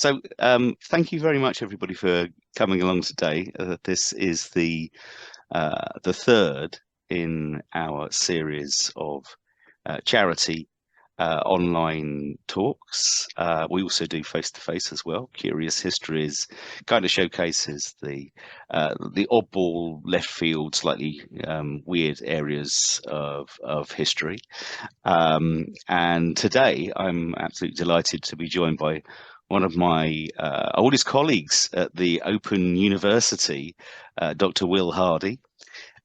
So, thank you very much, everybody, for coming along today. This is the third in our series of charity online talks. We also do face-to-face as well. Curious Histories kind of showcases the oddball, left field, slightly weird areas of history. And today, I'm absolutely delighted to be joined by one of my oldest colleagues at the Open University, Dr. Will Hardy.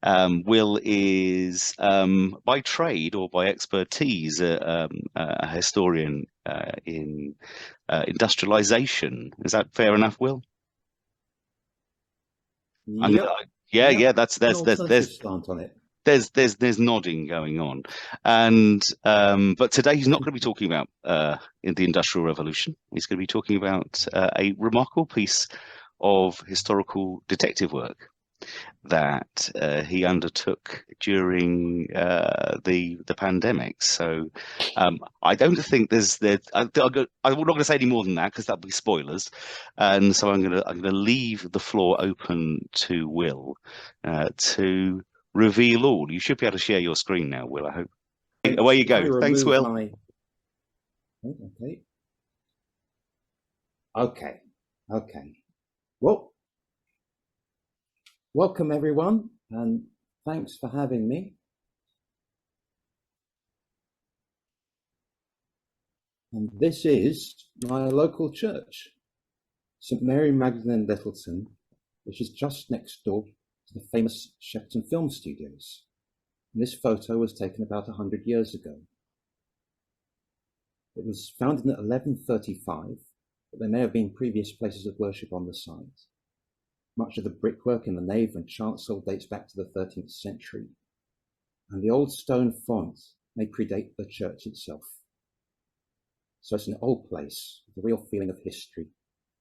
Will is, by trade or by expertise, a historian in industrialization. Is that fair enough, Will? Yep. Yeah, Yep. yeah. There's slant on it. There's nodding going on, and but today he's not going to be talking about in the Industrial Revolution. He's going to be talking about a remarkable piece of historical detective work that he undertook during the pandemic. So I don't think I'm not going to say any more than that because that'll be spoilers. And so I'm going to leave the floor open to Will to reveal all. You should be able to share your screen now, Will. I hope. Away you go. Thanks, Will. Okay. Well, welcome everyone, and thanks for having me. And this is my local church, St Mary Magdalene Littleton, which is just next door to the famous Shepperton Film Studios. And this photo was taken about 100 years ago. It was founded in 1135, but there may have been previous places of worship on the site. Much of the brickwork in the nave and chancel dates back to the 13th century, and the old stone font may predate the church itself. So it's an old place with a real feeling of history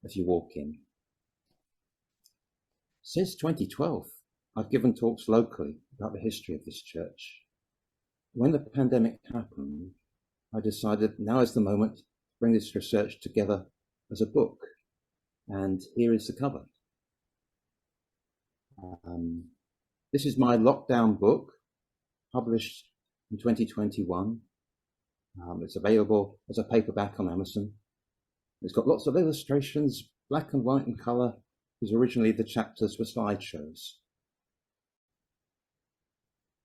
as you walk in. Since 2012, I've given talks locally about the history of this church. When the pandemic happened, I decided now is the moment to bring this research together as a book, and here is the cover. This is my lockdown book, published in 2021. It's available as a paperback on Amazon. It's got lots of illustrations, black and white and colour, because originally the chapters were slideshows.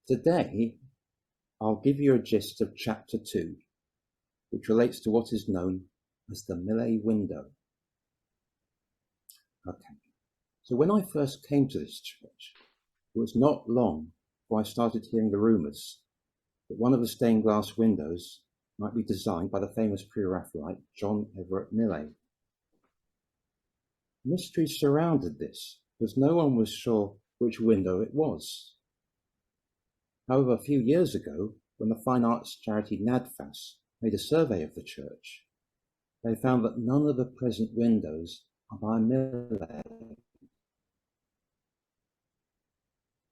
Today, I'll give you a gist of chapter 2, which relates to what is known as the Millais window. Okay, so when I first came to this church, it was not long before I started hearing the rumours that one of the stained glass windows might be designed by the famous Pre-Raphaelite John Everett Millais. Mystery surrounded this because no one was sure which window it was. However, a few years ago, when the fine arts charity NADFAS made a survey of the church, they found that none of the present windows are by Millais.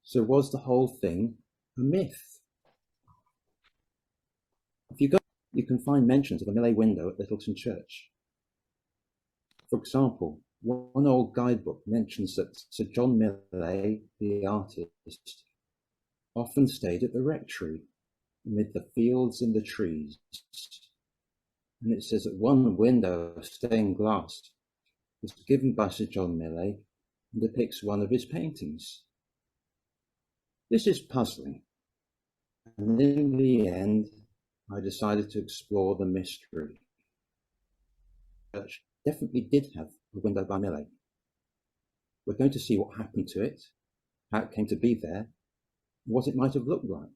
So was the whole thing a myth? If you go, you can find mentions of a Millais window at Littleton Church. For example, one old guidebook mentions that Sir John Millais, the artist, often stayed at the rectory amid the fields and the trees. And it says that one window of stained glass was given by Sir John Millais and depicts one of his paintings. This is puzzling, and in the end, I decided to explore the mystery. The church definitely did have a window by Millais. We're going to see what happened to it, how it came to be there, and what it might have looked like.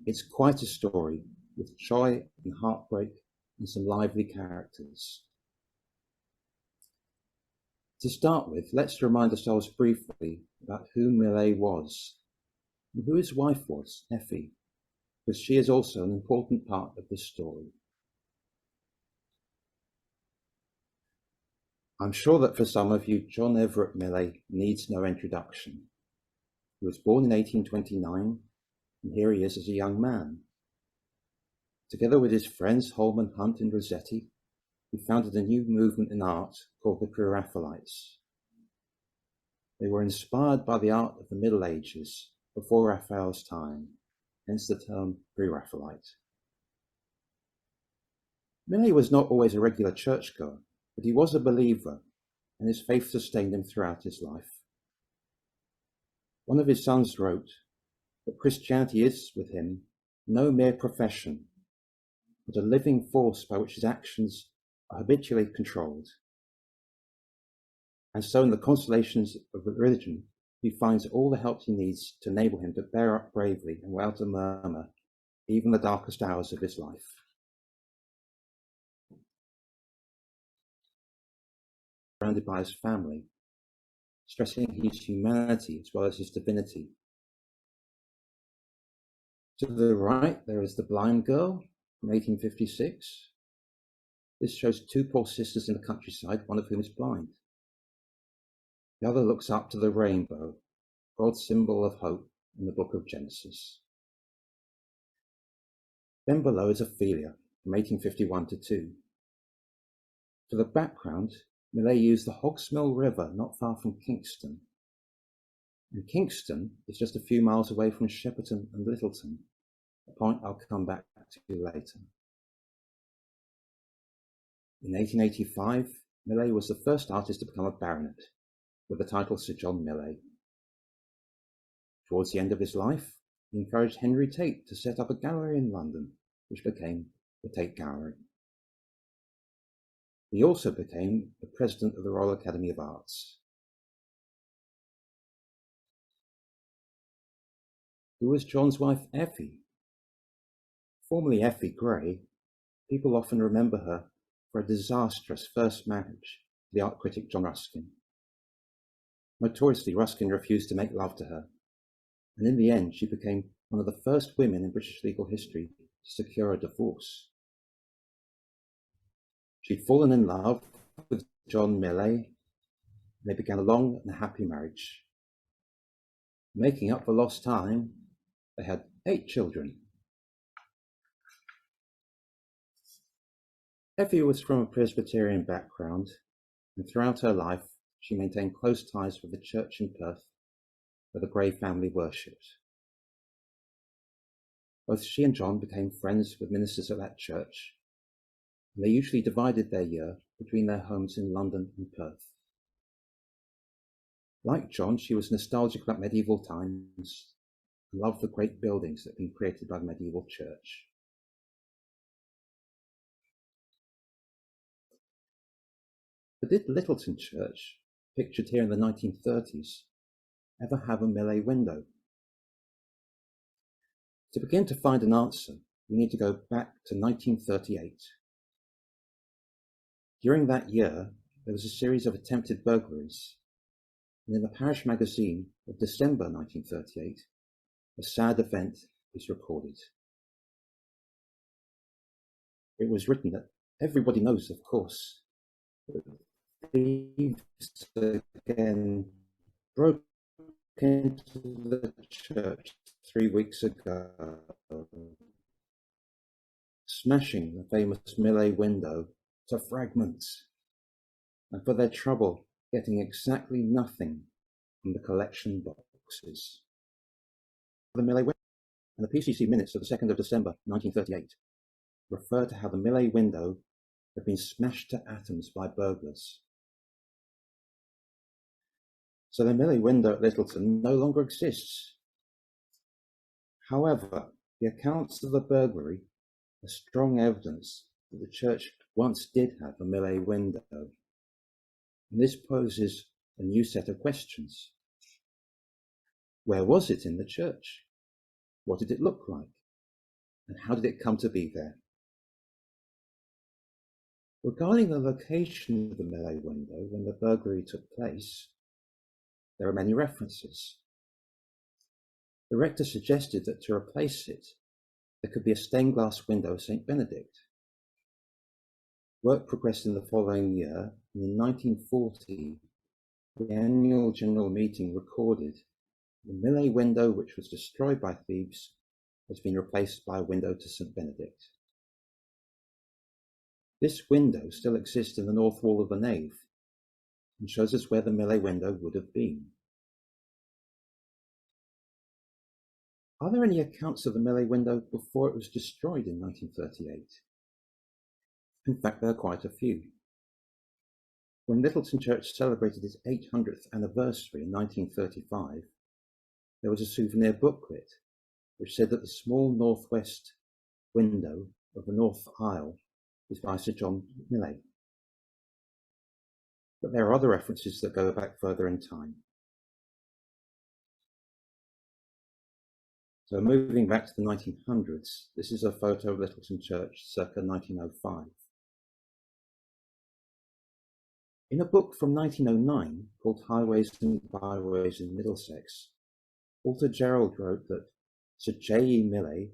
It's quite a story with joy and heartbreak and some lively characters. To start with, let's remind ourselves briefly about who Millais was and who his wife was, Effie, because she is also an important part of this story. I'm sure that for some of you, John Everett Millais needs no introduction. He was born in 1829, and here he is as a young man. Together with his friends Holman Hunt and Rossetti, he founded a new movement in art called the Pre-Raphaelites. They were inspired by the art of the Middle Ages, before Raphael's time, hence the term Pre-Raphaelite. Millais was not always a regular churchgoer, but he was a believer, and his faith sustained him throughout his life. One of his sons wrote that Christianity is, with him, no mere profession, but a living force by which his actions are habitually controlled. And so in the consolations of religion, he finds all the help he needs to enable him to bear up bravely and without a murmur, even the darkest hours of his life. Surrounded by his family, stressing his humanity as well as his divinity. To the right, there is The Blind Girl from 1856. This shows two poor sisters in the countryside, one of whom is blind. The other looks up to the rainbow, God's symbol of hope in the book of Genesis. Then below is Ophelia from 1851 to 2. For the background, Millais used the Hogsmill River not far from Kingston. And Kingston is just a few miles away from Shepperton and Littleton, a point I'll come back to later. In 1885, Millais was the first artist to become a baronet, with the title Sir John Millais. Towards the end of his life, he encouraged Henry Tate to set up a gallery in London, which became the Tate Gallery. He also became the president of the Royal Academy of Arts. Who was John's wife, Effie? Formerly Effie Gray, people often remember her for a disastrous first marriage to the art critic John Ruskin. Notoriously, Ruskin refused to make love to her, and in the end she became one of the first women in British legal history to secure a divorce. She'd fallen in love with John Millais, and they began a long and happy marriage. Making up for lost time, they had 8 children. Effie was from a Presbyterian background, and throughout her life she maintained close ties with the church in Perth, where the Gray family worshipped. Both she and John became friends with ministers at that church, and they usually divided their year between their homes in London and Perth. Like John, she was nostalgic about medieval times and loved the great buildings that had been created by the medieval church. But did Littleton Church, pictured here in the 1930s, ever have a Millais window? To begin to find an answer, we need to go back to 1938. During that year, there was a series of attempted burglaries, and in the parish magazine of December 1938, a sad event is recorded. It was written that everybody knows, of course, that thieves again broke into the church 3 weeks ago, smashing the famous Millais window to fragments, and for their trouble getting exactly nothing from the collection boxes. The Millais window, and the PCC minutes of the 2nd of December 1938 refer to how the Millais window had been smashed to atoms by burglars. So the Millais window at Littleton no longer exists. However, the accounts of the burglary are strong evidence that the church once did have a Millais window. And this poses a new set of questions. Where was it in the church? What did it look like? And how did it come to be there? Regarding the location of the Millais window when the burglary took place, there are many references. The rector suggested that to replace it, there could be a stained glass window of St. Benedict. Work progressed in the following year, and in 1940, the annual general meeting recorded the Millais window, which was destroyed by thieves, has been replaced by a window to St. Benedict. This window still exists in the north wall of the nave and shows us where the Millais window would have been. Are there any accounts of the Millais window before it was destroyed in 1938? In fact, there are quite a few. When Littleton Church celebrated its 800th anniversary in 1935, there was a souvenir booklet which said that the small northwest window of the north aisle is by Sir John Millais. But there are other references that go back further in time. So moving back to the 1900s, this is a photo of Littleton Church circa 1905. In a book from 1909 called Highways and Byways in Middlesex, author Gerald wrote that Sir J.E. Millais,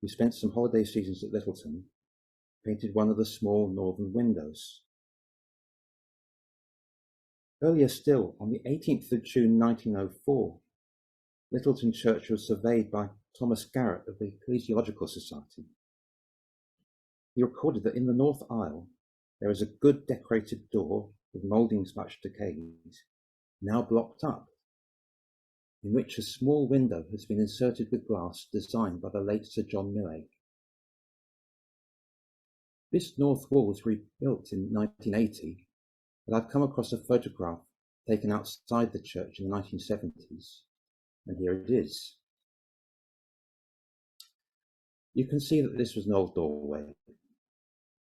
who spent some holiday seasons at Littleton, painted one of the small northern windows. Earlier still, on the 18th of June 1904, Littleton Church was surveyed by Thomas Garrett of the Ecclesiological Society. He recorded that in the north aisle there is a good decorated door with mouldings much decayed, now blocked up, in which a small window has been inserted with glass designed by the late Sir John Millais. This north wall was rebuilt in 1980, but I've come across a photograph taken outside the church in the 1970s, and here it is. You can see that this was an old doorway.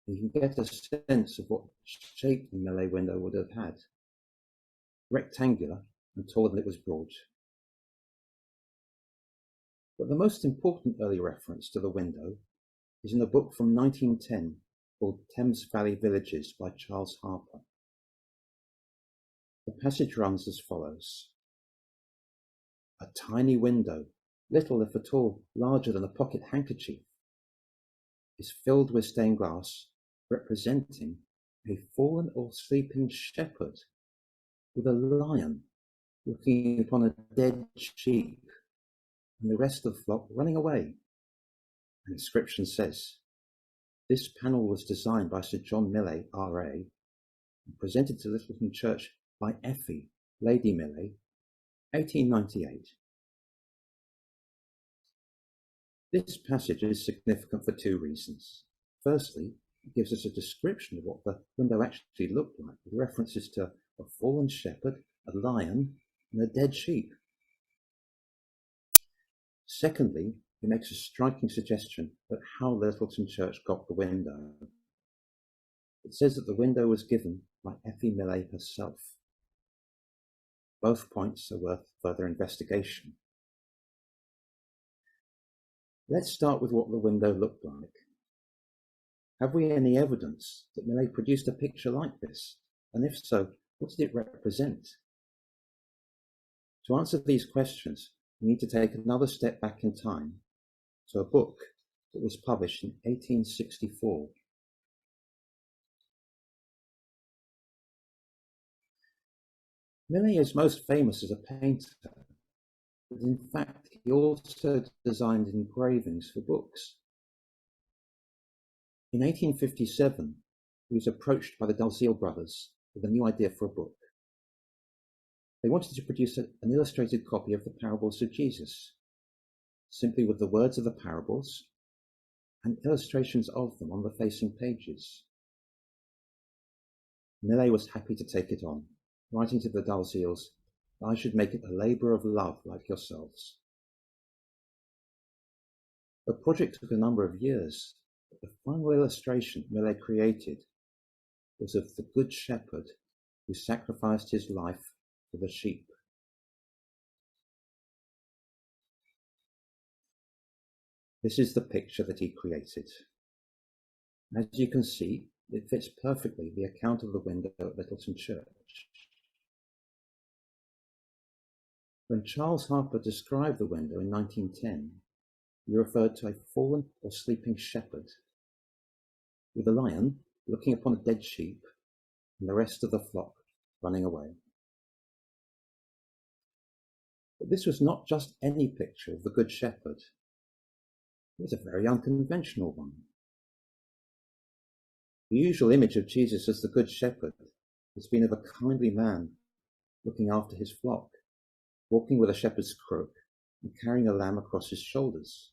You can get a sense of what shape the Millais window would have had. Rectangular and taller than it was broad. But the most important early reference to the window is in a book from 1910 called Thames Valley Villages by Charles Harper. The passage runs as follows. A tiny window, little if at all larger than a pocket handkerchief, is filled with stained glass representing a fallen or sleeping shepherd with a lion looking upon a dead sheep and the rest of the flock running away. An inscription says, this panel was designed by Sir John Millais, R.A., and presented to Littleton Church by Effie, Lady Millais, 1898. This passage is significant for two reasons. Firstly, it gives us a description of what the window actually looked like, with references to a fallen shepherd, a lion, and a dead sheep. Secondly, it makes a striking suggestion about how Littleton Church got the window. It says that the window was given by Effie Millais herself. Both points are worth further investigation. Let's start with what the window looked like. Have we any evidence that Millais produced a picture like this? And if so, what did it represent? To answer these questions, we need to take another step back in time to a book that was published in 1864. Millais is most famous as a painter, but in fact he also designed engravings for books. In 1857, he was approached by the Dalziel brothers with a new idea for a book. They wanted to produce an illustrated copy of the parables of Jesus, simply with the words of the parables and illustrations of them on the facing pages. Millais was happy to take it on, writing to the Dalziels, I should make it a labour of love like yourselves. The project took a number of years, but the final illustration Millais created was of the Good Shepherd who sacrificed his life for the sheep. This is the picture that he created. As you can see, it fits perfectly the account of the window at Littleton Church. When Charles Harper described the window in 1910, he referred to a fallen or sleeping shepherd, with a lion looking upon a dead sheep and the rest of the flock running away. But this was not just any picture of the Good Shepherd. It was a very unconventional one. The usual image of Jesus as the Good Shepherd has been of a kindly man looking after his flock, walking with a shepherd's crook and carrying a lamb across his shoulders.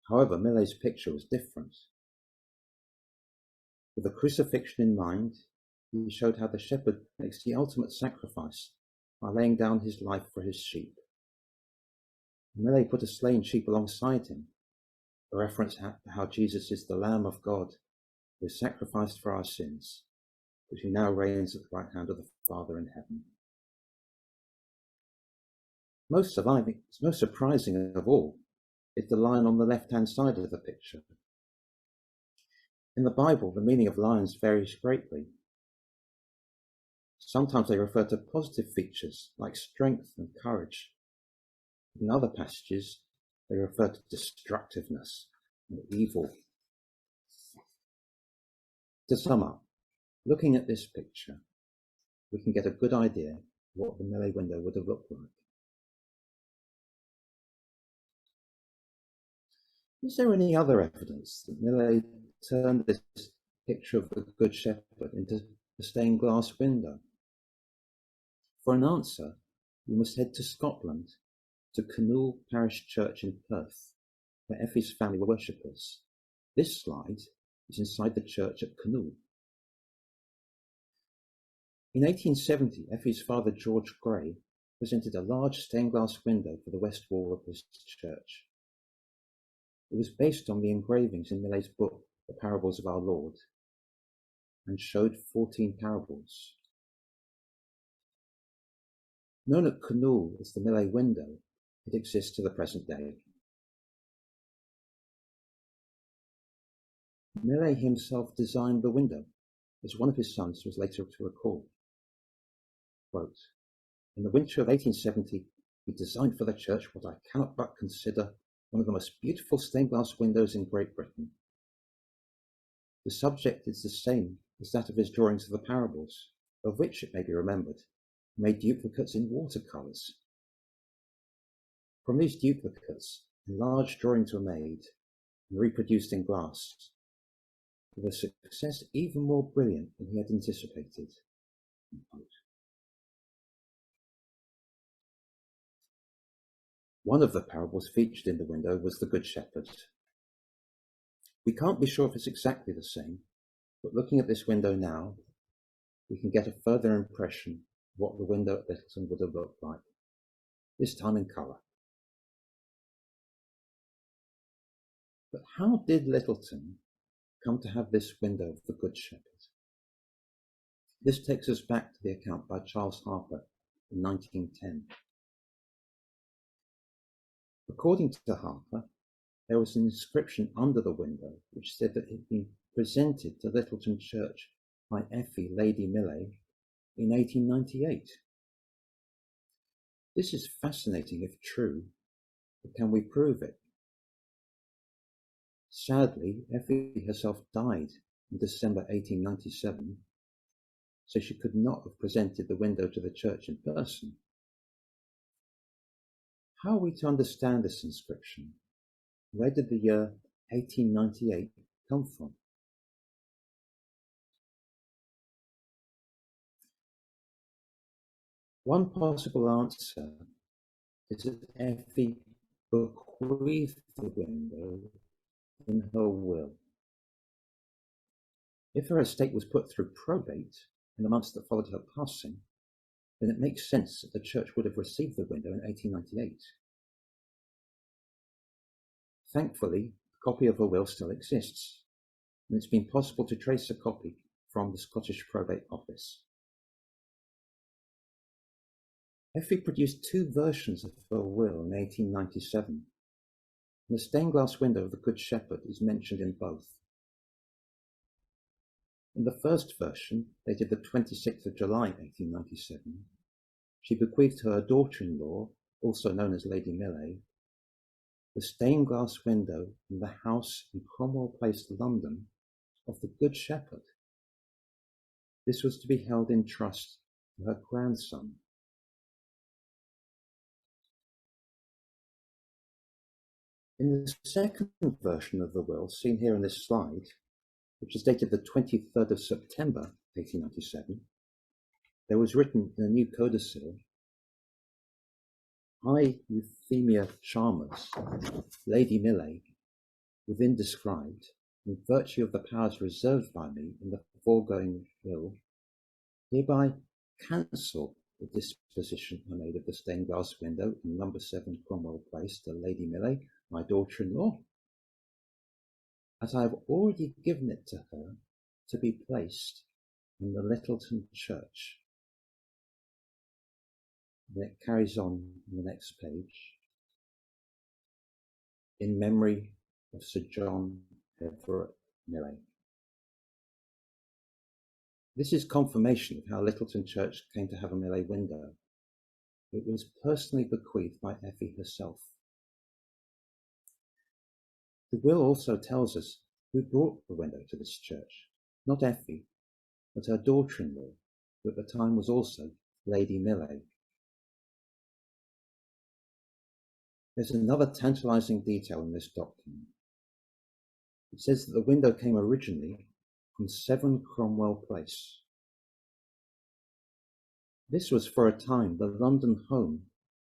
However, Millais' picture was different. With the crucifixion in mind, he showed how the shepherd makes the ultimate sacrifice by laying down his life for his sheep. Millais put a slain sheep alongside him, a reference to how Jesus is the Lamb of God who is sacrificed for our sins, but who now reigns at the right hand of the Father in heaven. Most surprising of all is the lion on the left-hand side of the picture. In the Bible, the meaning of lions varies greatly. Sometimes they refer to positive features like strength and courage. In other passages, they refer to destructiveness and evil. To sum up, looking at this picture, we can get a good idea of what the Millais window would have looked like. Is there any other evidence that Millais turned this picture of the Good Shepherd into a stained glass window? For an answer, we must head to Scotland, to Canool Parish Church in Perth, where Effie's family were worshippers. This slide is inside the church at Canool. In 1870, Effie's father, George Gray, presented a large stained glass window for the west wall of this church. It was based on the engravings in Millais' book, The Parables of Our Lord, and showed 14 parables. Known at Canool as the Millais window, it exists to the present day. Millais himself designed the window, as one of his sons was later to recall. Quote, "In the winter of 1870, he designed for the church what I cannot but consider one of the most beautiful stained glass windows in Great Britain. The subject is the same as that of his drawings of the parables, of which, it may be remembered, he made duplicates in watercolours. From these duplicates, enlarged drawings were made and reproduced in glass, with a success even more brilliant than he had anticipated." One of the parables featured in the window was the Good Shepherd. We can't be sure if it's exactly the same, but looking at this window now, we can get a further impression of what the window at Littleton would have looked like, this time in colour. But how did Littleton come to have this window of the Good Shepherd? This takes us back to the account by Charles Harper in 1910. According to Harper, there was an inscription under the window which said that it had been presented to Littleton Church by Effie Lady Millais in 1898. This is fascinating if true, but can we prove it? Sadly, Effie herself died in December 1897, so she could not have presented the window to the church in person. How are we to understand this inscription? Where did the year 1898 come from? One possible answer is that Effie bequeathed the window in her will. If her estate was put through probate in the months that followed her passing, then it makes sense that the church would have received the window in 1898. Thankfully, a copy of her will still exists, and it's been possible to trace a copy from the Scottish Probate Office. Effie produced two versions of her will in 1897, and the stained glass window of the Good Shepherd is mentioned in both. In the first version, dated the 26th of July 1897, she bequeathed to her daughter-in-law, also known as Lady Millais, the stained glass window in the house in Cromwell Place, London, of the Good Shepherd. This was to be held in trust to her grandson. In the second version of the will, seen here in this slide, which is dated the 23rd of September 1897, there was written in a new codicil, I, Euphemia Chalmers, Lady Millais, within described, in virtue of the powers reserved by me in the foregoing will, hereby cancel the disposition I made of the stained glass window in number 7 Cromwell Place to Lady Millais, my daughter-in-law, as I have already given it to her to be placed in the Littleton Church. And it carries on the next page. In memory of Sir John Everett Millais. This is confirmation of how Littleton Church came to have a Millais window. It was personally bequeathed by Effie herself. The will also tells us who brought the window to this church. Not Effie, but her daughter-in-law, who at the time was also Lady Millais. There's another tantalizing detail in this document. It says that the window came originally from 7 Cromwell Place. This was for a time the London home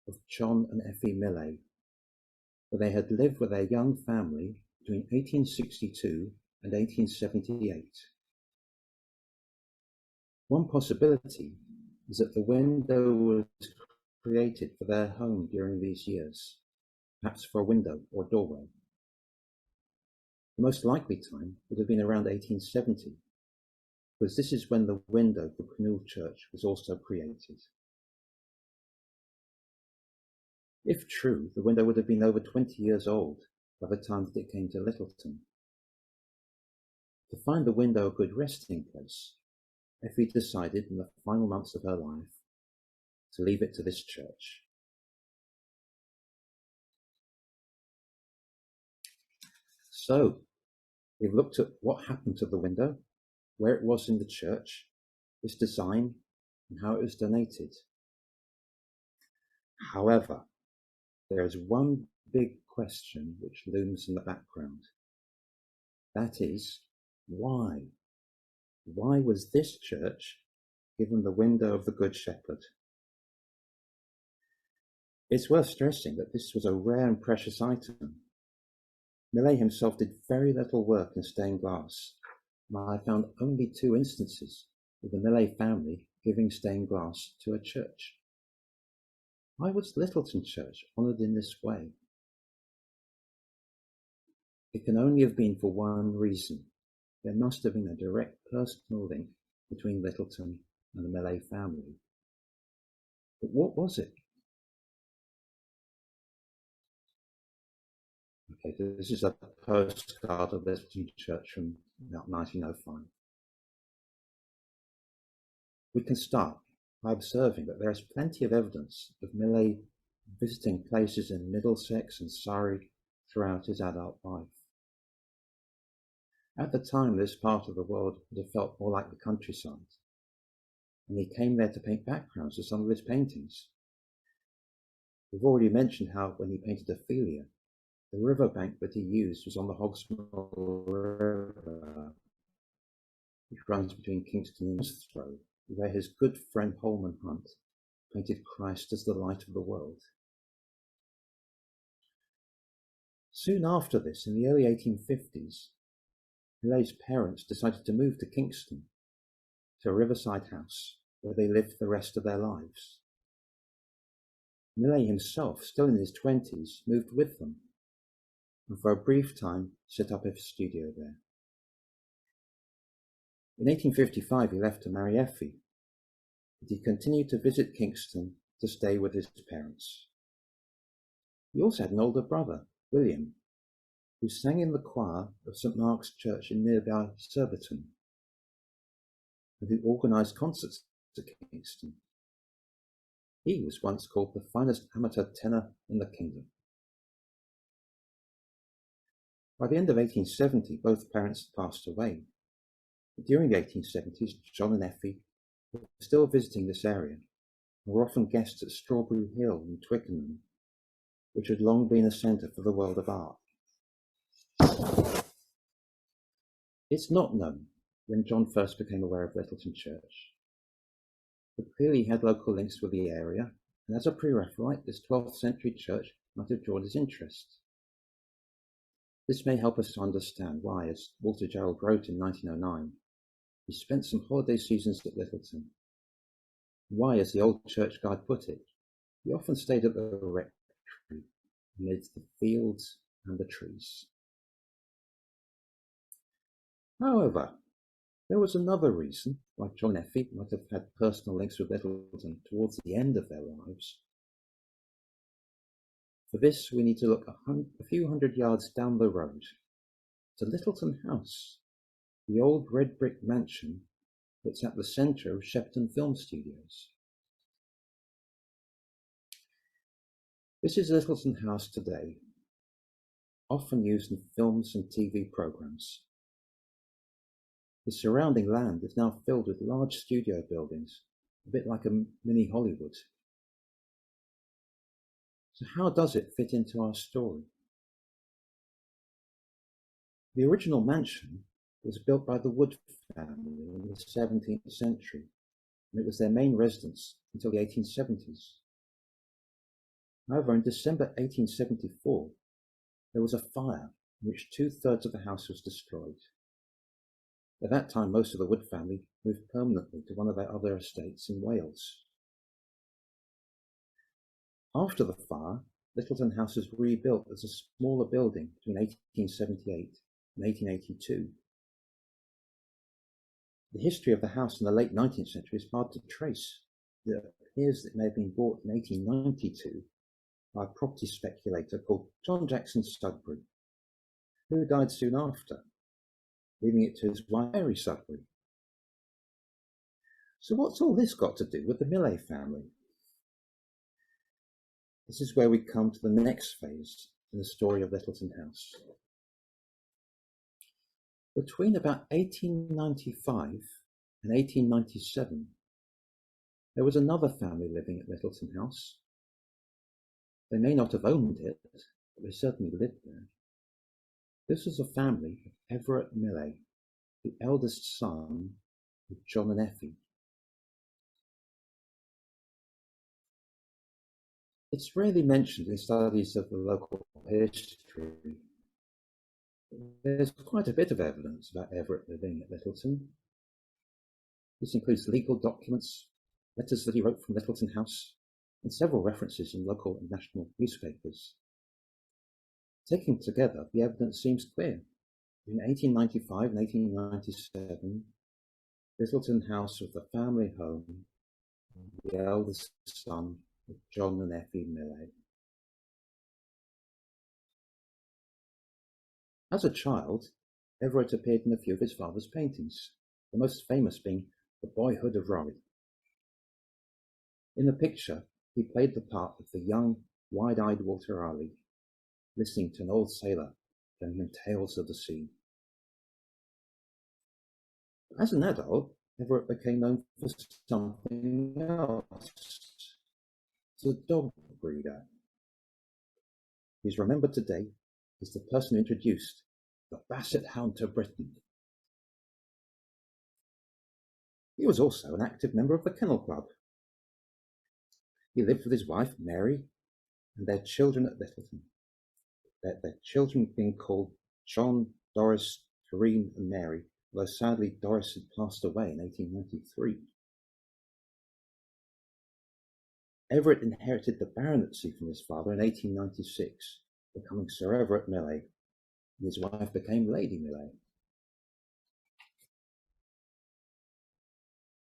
of John and Effie Millais, where they had lived with their young family between 1862 and 1878. One possibility is that the window was created for their home during these years, perhaps for a window or doorway. The most likely time would have been around 1870, because this is when the window for Canal Church was also created. If true, the window would have been over 20 years old by the time that it came to Littleton. To find the window a good resting place, Effie decided in the final months of her life to leave it to this church. So, we've looked at what happened to the window, where it was in the church, its design, and how it was donated. However, there is one big question which looms in the background. That is, why? Why was this church given the window of the Good Shepherd? It's worth stressing that this was a rare and precious item. Millais himself did very little work in stained glass, and I found only 2 instances of the Millais family giving stained glass to a church. Why was Littleton Church honoured in this way? It can only have been for one reason. There must have been a direct personal link between Littleton and the Millais family. But what was it? Okay, this is a postcard of Littleton Church from about 1905. We can start by observing that there is plenty of evidence of Millais visiting places in Middlesex and Surrey throughout his adult life. At the time, this part of the world would have felt more like the countryside, and he came there to paint backgrounds of some of his paintings. We've already mentioned how when he painted Ophelia, the riverbank that he used was on the Hogsmill River, which runs between Kingston and Throw, where his good friend Holman Hunt painted Christ as the light of the world. Soon after this, in the early 1850s, Millais' parents decided to move to Kingston, to a riverside house where they lived the rest of their lives. Millais himself, still in his 20s, moved with them, and for a brief time set up a studio there. In 1855 he left to marry Effie, but he continued to visit Kingston to stay with his parents. He also had an older brother, William, who sang in the choir of St. Mark's Church in nearby Surbiton, and who organised concerts at Kingston. He was once called the finest amateur tenor in the kingdom. By the end of 1870, both parents had passed away. But during the 1870s, John and Effie were still visiting this area and were often guests at Strawberry Hill in Twickenham, which had long been a centre for the world of art. It's not known when John first became aware of Littleton Church, but clearly he had local links with the area, and as a Pre-Raphaelite, this 12th century church might have drawn his interest. This may help us to understand why, as Walter Gerald wrote in 1909, he spent some holiday seasons at Littleton. Why, as the old church guide put it, he often stayed at the rectory amid the fields and the trees. However, there was another reason why John and Effie might have had personal links with Littleton towards the end of their lives. For this, we need to look a few hundred yards down the road to Littleton House, the old red brick mansion that's at the centre of Shepton Film Studios. This is Littleton House today, often used in films and TV programmes. The surrounding land is now filled with large studio buildings, a bit like a mini Hollywood. So how does it fit into our story? The original mansion was built by the Wood family in the 17th century, and it was their main residence until the 1870s. However, in December 1874, there was a fire in which 2/3 of the house was destroyed. At that time, most of the Wood family moved permanently to one of their other estates in Wales. After the fire, Littleton House was rebuilt as a smaller building between 1878 and 1882. The history of the house in the late 19th century is hard to trace. It appears that it may have been bought in 1892 by a property speculator called John Jackson Sudbury, who died soon after, leaving it to his wife Mary Sudbury. So what's all this got to do with the Millais family? This is where we come to the next phase in the story of Littleton House. Between about 1895 and 1897, there was another family living at Littleton House. They may not have owned it, but they certainly lived there. This was a family of Everett Millais, the eldest son of John and Effie. It's rarely mentioned in studies of the local history. There's quite a bit of evidence about Everett living at Littleton. This includes legal documents, letters that he wrote from Littleton House, and several references in local and national newspapers. Taken together, the evidence seems clear. In 1895 and 1897, Littleton House was the family home of the eldest son of John and Effie Millais. As a child, Everett appeared in a few of his father's paintings, the most famous being The Boyhood of Raleigh. In the picture, he played the part of the young, wide-eyed Walter Raleigh, listening to an old sailor telling him tales of the sea. As an adult, Everett became known for something else. As a dog breeder. He's remembered today as the person who introduced the Basset Hound to Britain. He was also an active member of the Kennel Club. He lived with his wife, Mary, and their children at Littleton, their children being called John, Doris, Doreen, and Mary, although sadly Doris had passed away in 1893. Everett inherited the baronetcy from his father in 1896, becoming Sir Everett Millais, and his wife became Lady Millais.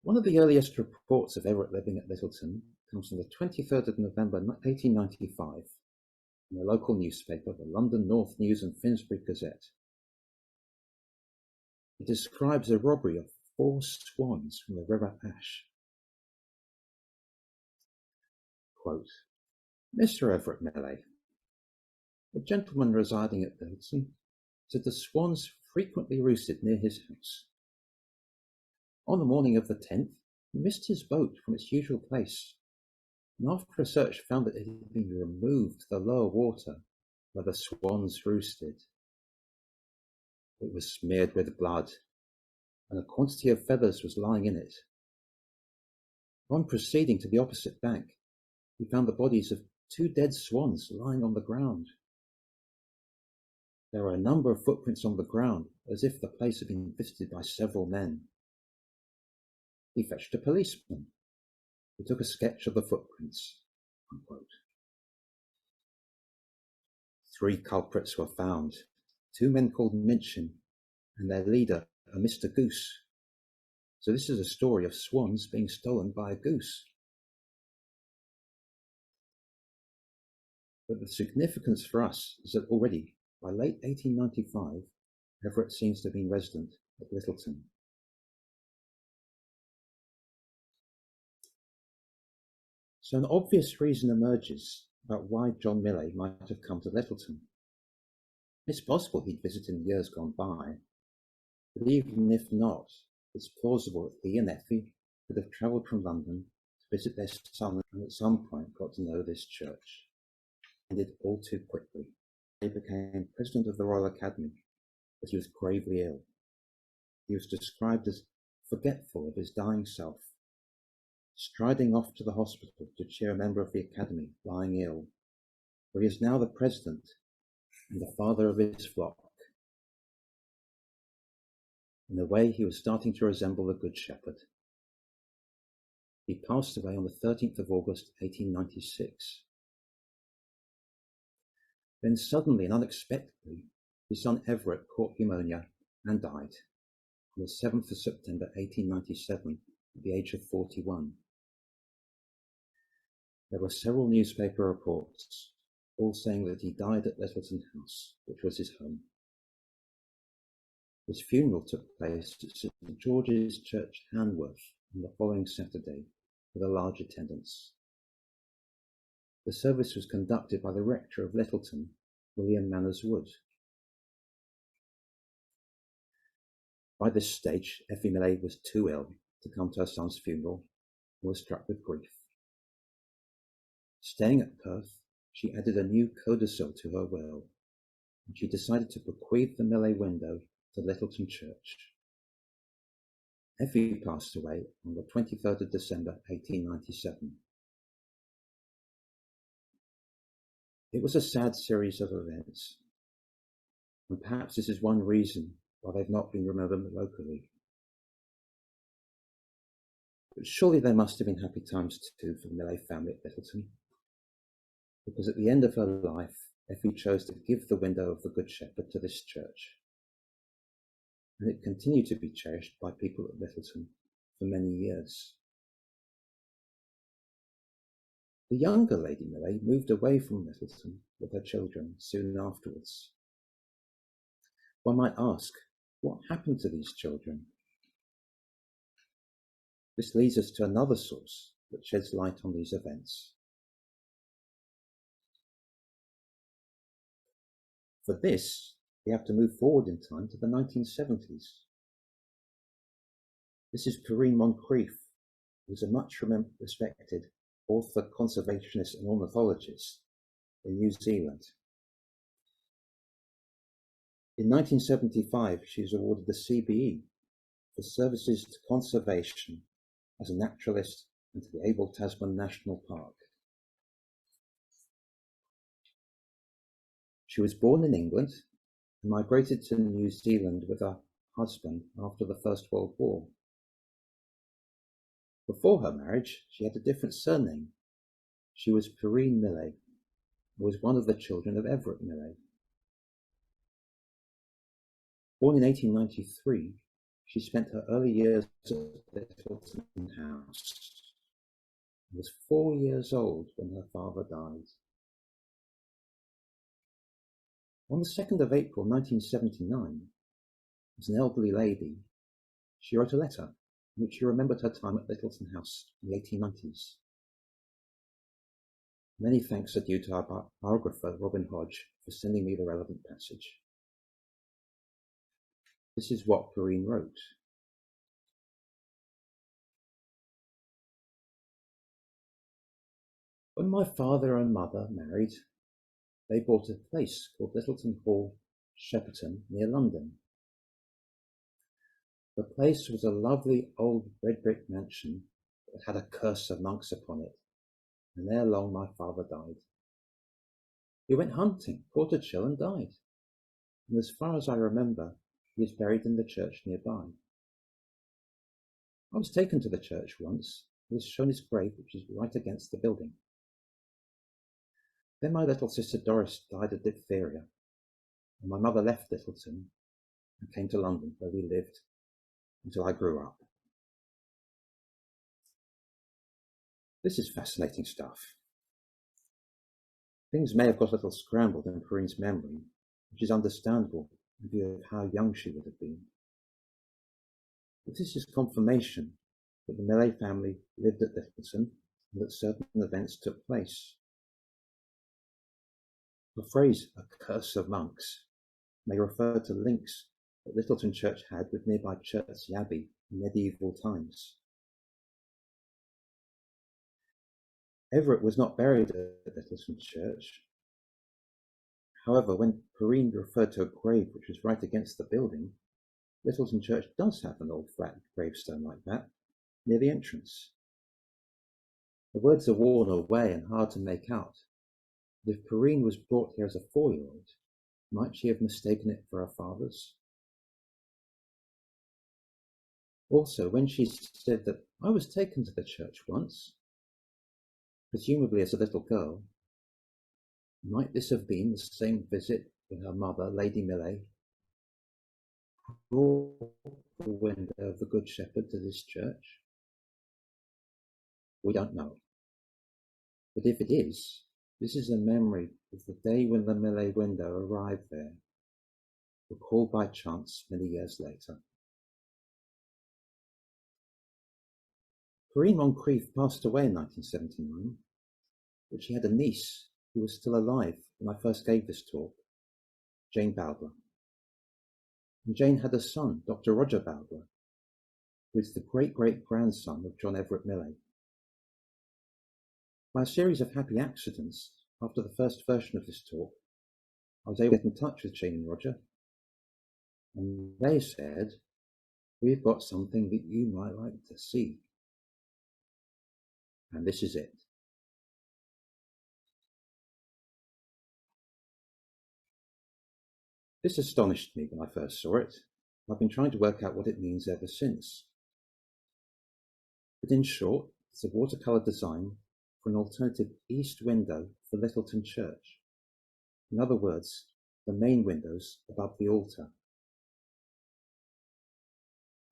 One of the earliest reports of Everett living at Littleton comes from the 23rd of November 1895 in the local newspaper, the London North News and Finsbury Gazette. It describes a robbery of 4 swans from the River Ash. Quote, Mr. Everett Millais, a gentleman residing at Littleton, said the swans frequently roosted near his house. On the morning of the 10th, he missed his boat from its usual place, and after a search found that it had been removed to the lower water where the swans roosted. It was smeared with blood, and a quantity of feathers was lying in it. On proceeding to the opposite bank, we found the bodies of 2 dead swans lying on the ground. There were a number of footprints on the ground, as if the place had been visited by several men. He fetched a policeman, who took a sketch of the footprints. Unquote. 3 culprits were found, 2 men called Minchin, and their leader, a Mr. Goose. So this is a story of swans being stolen by a goose. But the significance for us is that already, by late 1895, Everett seems to have been resident at Littleton. So an obvious reason emerges about why John Millais might have come to Littleton. It's possible he'd visited in years gone by, but even if not, it's plausible that he and Effie could have travelled from London to visit their son and at some point got to know this church. And it all too quickly. He became president of the Royal Academy, but he was gravely ill. He was described as forgetful of his dying self, striding off to the hospital to cheer a member of the Academy lying ill, where he is now the president and the father of his flock. In a way, he was starting to resemble the Good Shepherd. He passed away on the 13th of August, 1896. Then suddenly and unexpectedly, his son Everett caught pneumonia and died on the 7th of September 1897 at the age of 41. There were several newspaper reports, all saying that he died at Littleton House, which was his home. His funeral took place at St George's Church, Hanworth, on the following Saturday, with a large attendance. The service was conducted by the rector of Littleton, William Manners Wood. By this stage, Effie Millais was too ill to come to her son's funeral and was struck with grief. Staying at Perth, she added a new codicil to her will, and she decided to bequeath the Millais window to Littleton Church. Effie passed away on the 23rd of December 1897. It was a sad series of events, and perhaps this is one reason why they've not been remembered locally. But surely there must have been happy times too for the Millais family at Littleton, because at the end of her life, Effie chose to give the window of the Good Shepherd to this church, and it continued to be cherished by people at Littleton for many years. The younger Lady Millais moved away from Littleton with her children soon afterwards. One might ask, what happened to these children? This leads us to another source that sheds light on these events. For this, we have to move forward in time to the 1970s. This is Perrine Moncrief, who is a much respected author, conservationist and ornithologist in New Zealand. In 1975, she was awarded the CBE for services to conservation as a naturalist and to the Abel Tasman National Park. She was born in England and migrated to New Zealand with her husband after the First World War. Before her marriage, she had a different surname. She was Perrine Millais, who was one of the children of Everett Millais. Born in 1893, she spent her early years at Littleton House and was 4 years old when her father died. On the 2nd of April 1979, as an elderly lady, she wrote a letter in which she remembered her time at Littleton House in the 1890s. Many thanks are due to our biographer, Robin Hodge, for sending me the relevant passage. This is what Perrine wrote. When my father and mother married, they bought a place called Littleton Hall, Shepperton, near London, The place was a lovely old red brick mansion that had a curse of monks upon it, and ere long my father died. He went hunting, caught a chill, and died. And as far as I remember, he is buried in the church nearby. I was taken to the church once and was shown his grave, which is right against the building. Then my little sister Doris died of diphtheria, and my mother left Littleton and came to London, where we lived until I grew up. This is fascinating stuff. Things may have got a little scrambled in Perrine's memory, which is understandable in view of how young she would have been. But this is confirmation that the Millais family lived at Littleton and that certain events took place. The phrase, "a curse of monks," may refer to links that Littleton Church had with nearby Chertsey Abbey in medieval times. Everett was not buried at Littleton Church. However, when Perrine referred to a grave which was right against the building, Littleton Church does have an old flat gravestone like that, near the entrance. The words are worn away and hard to make out, but if Perrine was brought here as a 4-year-old, might she have mistaken it for her father's? Also, when she said that I was taken to the church once, presumably as a little girl, might this have been the same visit when her mother, Lady Millais, brought the window of the Good Shepherd to this church? We don't know. But if it is, this is a memory of the day when the Millais window arrived there, recalled by chance many years later. Perrine Moncrief passed away in 1979, but she had a niece who was still alive when I first gave this talk, Jane Bowdler. And Jane had a son, Dr. Roger Bowdler, who is the great-great-grandson of John Everett Millais. By a series of happy accidents, after the first version of this talk, I was able to get in touch with Jane and Roger, and they said, "We've got something that you might like to see." And this is it. This astonished me when I first saw it. I've been trying to work out what it means ever since. But in short, it's a watercolour design for an alternative east window for Littleton Church. In other words, the main windows above the altar.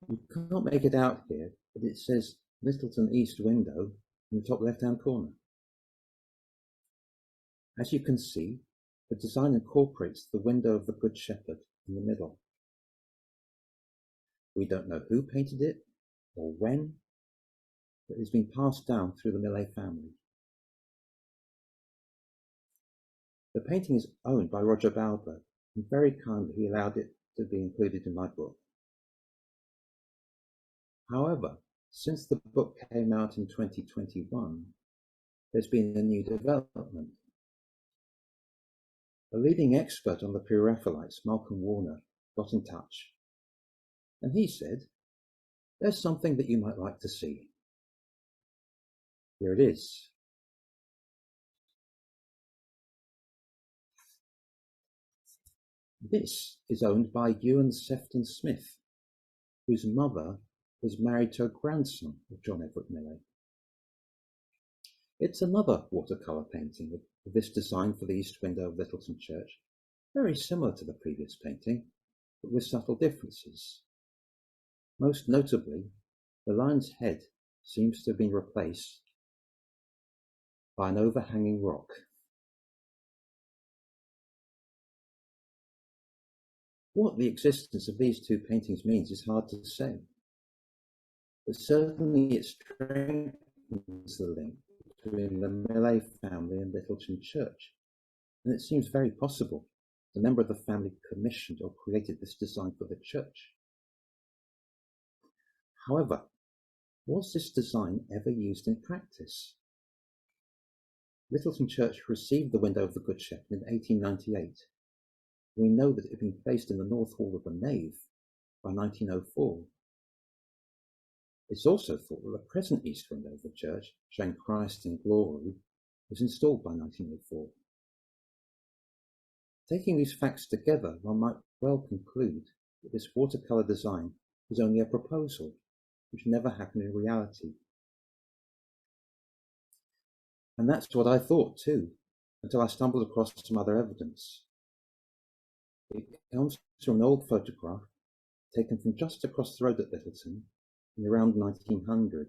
You can't make it out here, but it says Littleton East window in the top left-hand corner. As you can see, the design incorporates the window of the Good Shepherd in the middle. We don't know who painted it or when, but it's been passed down through the Millais family. The painting is owned by Roger Bowdler, and very kindly he allowed it to be included in my book. However, since the book came out in 2021, there's been a new development. A leading expert on the Pre-Raphaelites, Malcolm Warner, got in touch, and he said, "There's something that you might like to see." Here it is. This is owned by Ewan Sefton Smith, whose mother was married to a grandson of John Everett Millais. It's another watercolour painting of this design for the east window of Littleton Church, very similar to the previous painting, but with subtle differences. Most notably, the lion's head seems to have been replaced by an overhanging rock. What the existence of these two paintings means is hard to say, but certainly it strengthens the link between the Millais family and Littleton Church, and it seems very possible the member of the family commissioned or created this design for the church. However, was this design ever used in practice? Littleton Church received the window of the Good Shepherd in 1898. We know that it had been placed in the north hall of the nave by 1904, It's also thought that the present east window of the church, showing Christ in glory, was installed by 1904. Taking these facts together, one might well conclude that this watercolour design was only a proposal, which never happened in reality. And that's what I thought too, until I stumbled across some other evidence. It comes from an old photograph taken from just across the road at Littleton in around 1900.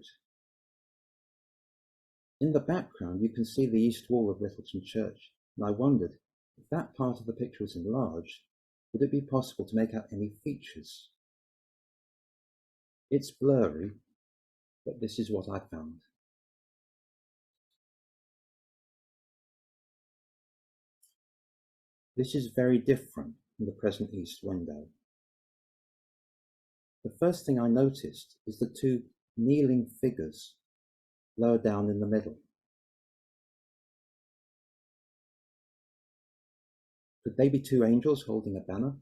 In the background, you can see the east wall of Littleton Church, and I wondered, if that part of the picture was enlarged, would it be possible to make out any features? It's blurry, but this is what I found. This is very different from the present east window. The first thing I noticed is the two kneeling figures lower down in the middle. Could they be two angels holding a banner?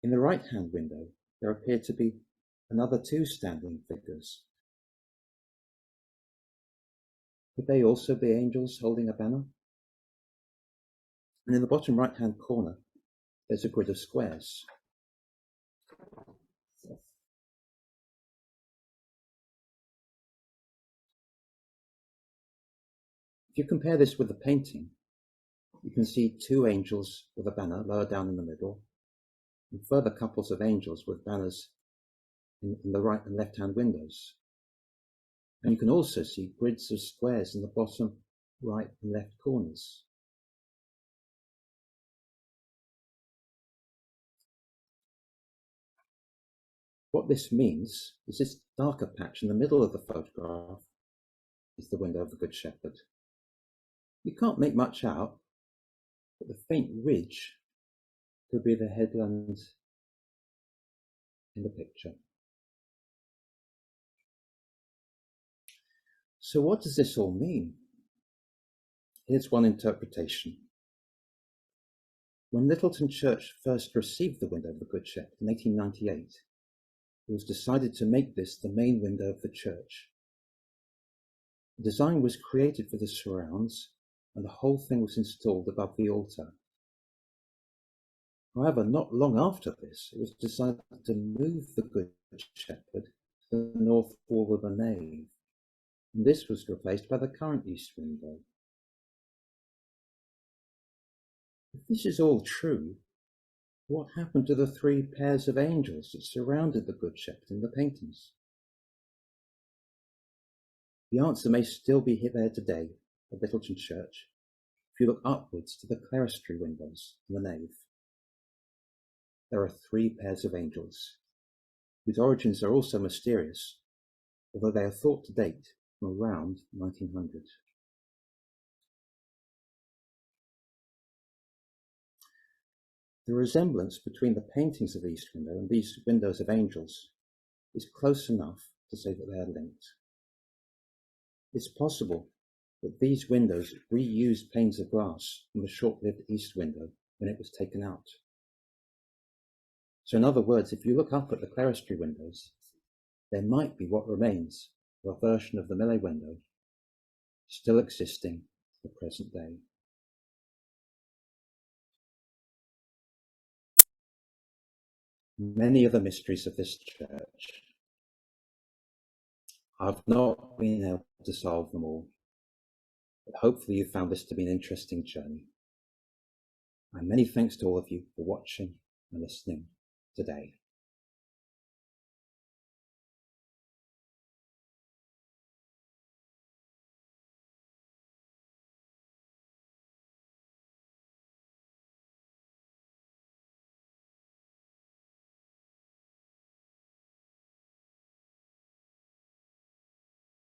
In the right-hand window, there appear to be another two standing figures. Could they also be angels holding a banner? And in the bottom right-hand corner, there's a grid of squares. If you compare this with the painting, you can see two angels with a banner lower down in the middle, and further couples of angels with banners in the right and left-hand windows. And you can also see grids of squares in the bottom right and left corners. What this means is this darker patch in the middle of the photograph is the window of the Good Shepherd. You can't make much out, but the faint ridge could be the headland in the picture. So what does this all mean? Here's one interpretation. When Littleton Church first received the window of the Good Shepherd in 1898, it was decided to make this the main window of the church. The design was created for the surrounds, and the whole thing was installed above the altar. However, not long after this, it was decided to move the Good Shepherd to the north wall of the nave, and this was replaced by the current east window. If this is all true, what happened to the three pairs of angels that surrounded the Good Shepherd in the paintings? The answer may still be there today at Littleton Church if you look upwards to the clerestory windows in the nave. There are three pairs of angels, whose origins are also mysterious, although they are thought to date from around 1900. The resemblance between the paintings of the east window and these windows of angels is close enough to say that they are linked. It's possible that these windows reused panes of glass from the short-lived east window when it was taken out. So in other words, if you look up at the clerestory windows, there might be what remains of a version of the Millais window still existing to the present day. Many of the mysteries of this church, I've not been able to solve them all, but hopefully you found this to be an interesting journey. And many thanks to all of you for watching and listening today.